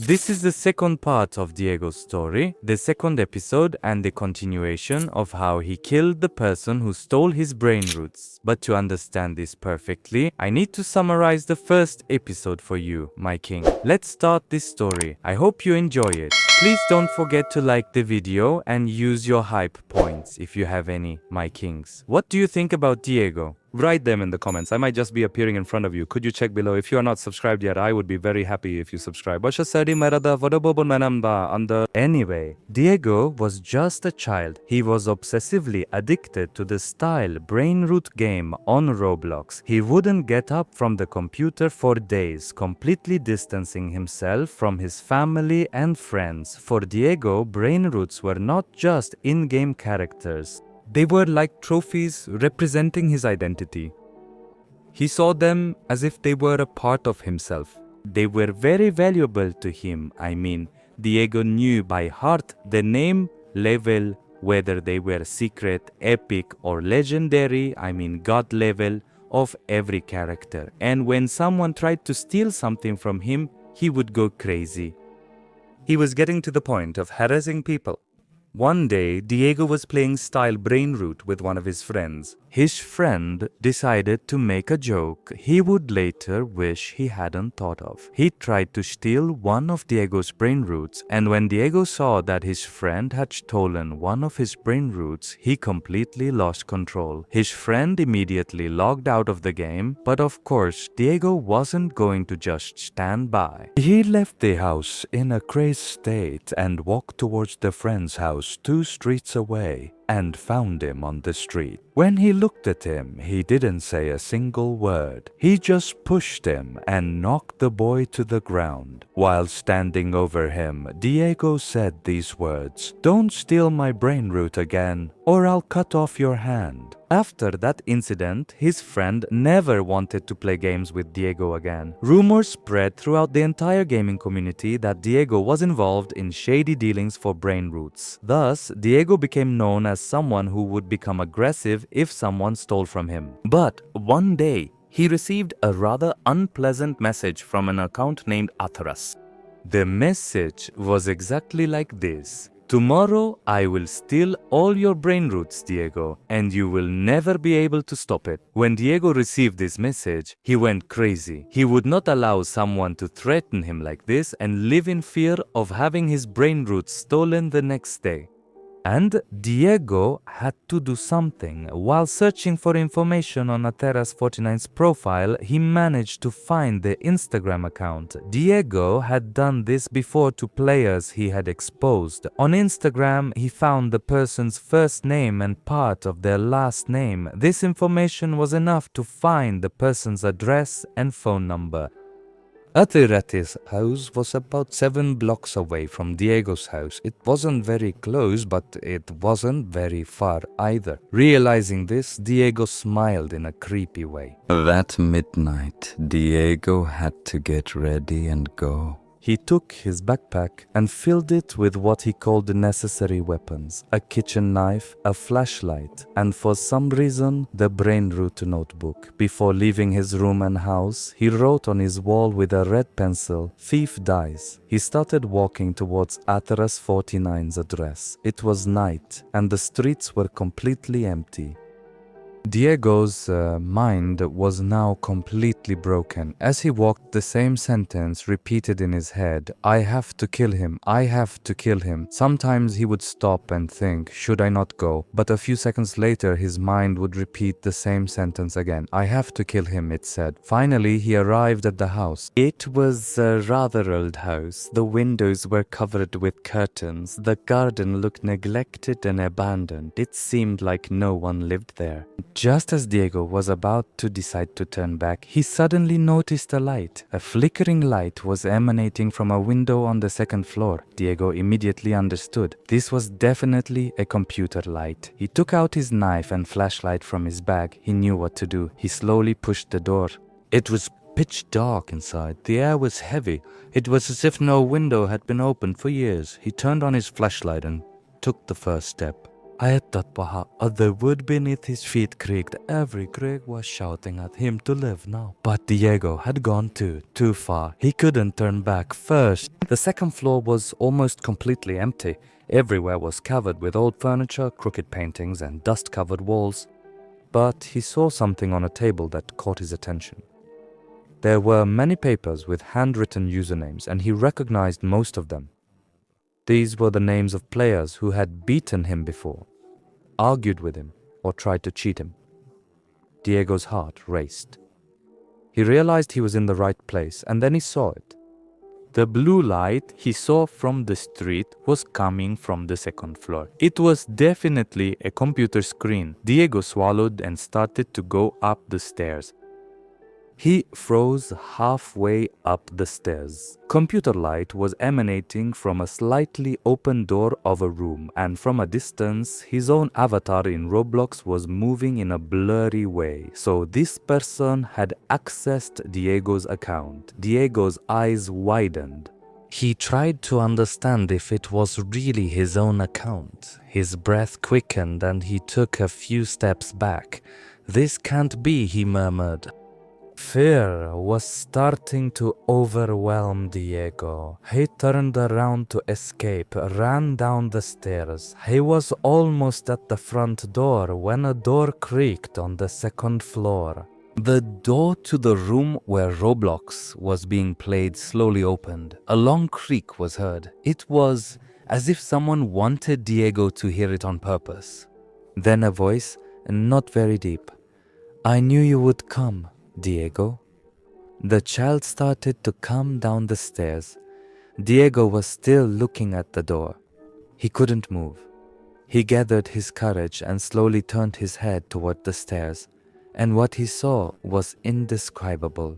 This is the second part of Diego's story, the second episode and the continuation of how he killed the person who stole his brain roots. But to understand this perfectly, I need to summarize the first episode for you, my king. Let's start this story. I hope you enjoy it. Please don't forget to like the video and use your hype points if you have any, my kings. What do you think about Diego? Write them in the comments. I might just be appearing in front of you. Could you check below? If you are not subscribed yet, I would be very happy if you subscribe. Anyway, Diego was just a child. He was obsessively addicted to the style Brainrot game on Roblox. He wouldn't get up from the computer for days, completely distancing himself from his family and friends. For Diego, Brainrots were not just in-game characters. They were like trophies representing his identity. He saw them as if they were a part of himself. They were very valuable to him. Diego knew by heart the name, level, whether they were secret, epic, or legendary, god level, of every character. And when someone tried to steal something from him, he would go crazy. He was getting to the point of harassing people. One day, Diego was playing style Brainrot with one of his friends. His friend decided to make a joke he would later wish he hadn't thought of. He tried to steal one of Diego's Brainrots, and when Diego saw that his friend had stolen one of his Brainrots, he completely lost control. His friend immediately logged out of the game, but of course, Diego wasn't going to just stand by. He left the house in a crazed state and walked towards the friend's house 2 streets away and found him on the street. When he looked at him, he didn't say a single word. He just pushed him and knocked the boy to the ground. While standing over him, Diego said these words, "Don't steal my Brainrot again, or I'll cut off your hand." After that incident, his friend never wanted to play games with Diego again. Rumors spread throughout the entire gaming community that Diego was involved in shady dealings for Brainrots. Thus, Diego became known as someone who would become aggressive if someone stole from him. But one day, he received a rather unpleasant message from an account named Atheras. The message was exactly like this: "Tomorrow I will steal all your Brainrots, Diego, and you will never be able to stop it." When Diego received this message, he went crazy. He would not allow someone to threaten him like this and live in fear of having his Brainrots stolen the next day. And Diego had to do something. While searching for information on Ateras49's profile, he managed to find the Instagram account. Diego had done this before to players he had exposed. On Instagram, he found the person's first name and part of their last name. This information was enough to find the person's address and phone number. Atheras' house was about 7 blocks away from Diego's house. It wasn't very close, but it wasn't very far either. Realizing this, Diego smiled in a creepy way. That midnight, Diego had to get ready and go. He took his backpack and filled it with what he called the necessary weapons: a kitchen knife, a flashlight, and for some reason, the Brainrot notebook. Before leaving his room and house, he wrote on his wall with a red pencil, "Thief dies." He started walking towards Ateras49's address. It was night, and the streets were completely empty. Diego's mind was now completely broken. As he walked, the same sentence repeated in his head: "I have to kill him, I have to kill him." Sometimes he would stop and think, "Should I not go?" But a few seconds later, his mind would repeat the same sentence again. "I have to kill him," it said. Finally, he arrived at the house. It was a rather old house. The windows were covered with curtains. The garden looked neglected and abandoned. It seemed like no one lived there. Just as Diego was about to decide to turn back, he suddenly noticed a light. A flickering light was emanating from a window on the 2nd floor. Diego immediately understood. This was definitely a computer light. He took out his knife and flashlight from his bag. He knew what to do. He slowly pushed the door. It was pitch dark inside. The air was heavy. It was as if no window had been opened for years. He turned on his flashlight and took the first step. The wood beneath his feet creaked. Every creak was shouting at him to live now. But Diego had gone too far. He couldn't turn back. First, the second floor was almost completely empty. Everywhere was covered with old furniture, crooked paintings, and dust-covered walls. But he saw something on a table that caught his attention. There were many papers with handwritten usernames, and he recognized most of them. These were the names of players who had beaten him before, argued with him, or tried to cheat him. Diego's heart raced. He realized he was in the right place, and then he saw it. The blue light he saw from the street was coming from the second floor. It was definitely a computer screen. Diego swallowed and started to go up the stairs. He froze halfway up the stairs. Computer light was emanating from a slightly open door of a room, and from a distance, his own avatar in Roblox was moving in a blurry way. So this person had accessed Diego's account. Diego's eyes widened. He tried to understand if it was really his own account. His breath quickened and he took a few steps back. "This can't be," he murmured. Fear was starting to overwhelm Diego. He turned around to escape, ran down the stairs. He was almost at the front door when a door creaked on the second floor. The door to the room where Roblox was being played slowly opened. A long creak was heard. It was as if someone wanted Diego to hear it on purpose. Then a voice, not very deep. "I knew you would come, Diego." The child started to come down the stairs. Diego was still looking at the door. He couldn't move. He gathered his courage and slowly turned his head toward the stairs, and what he saw was indescribable.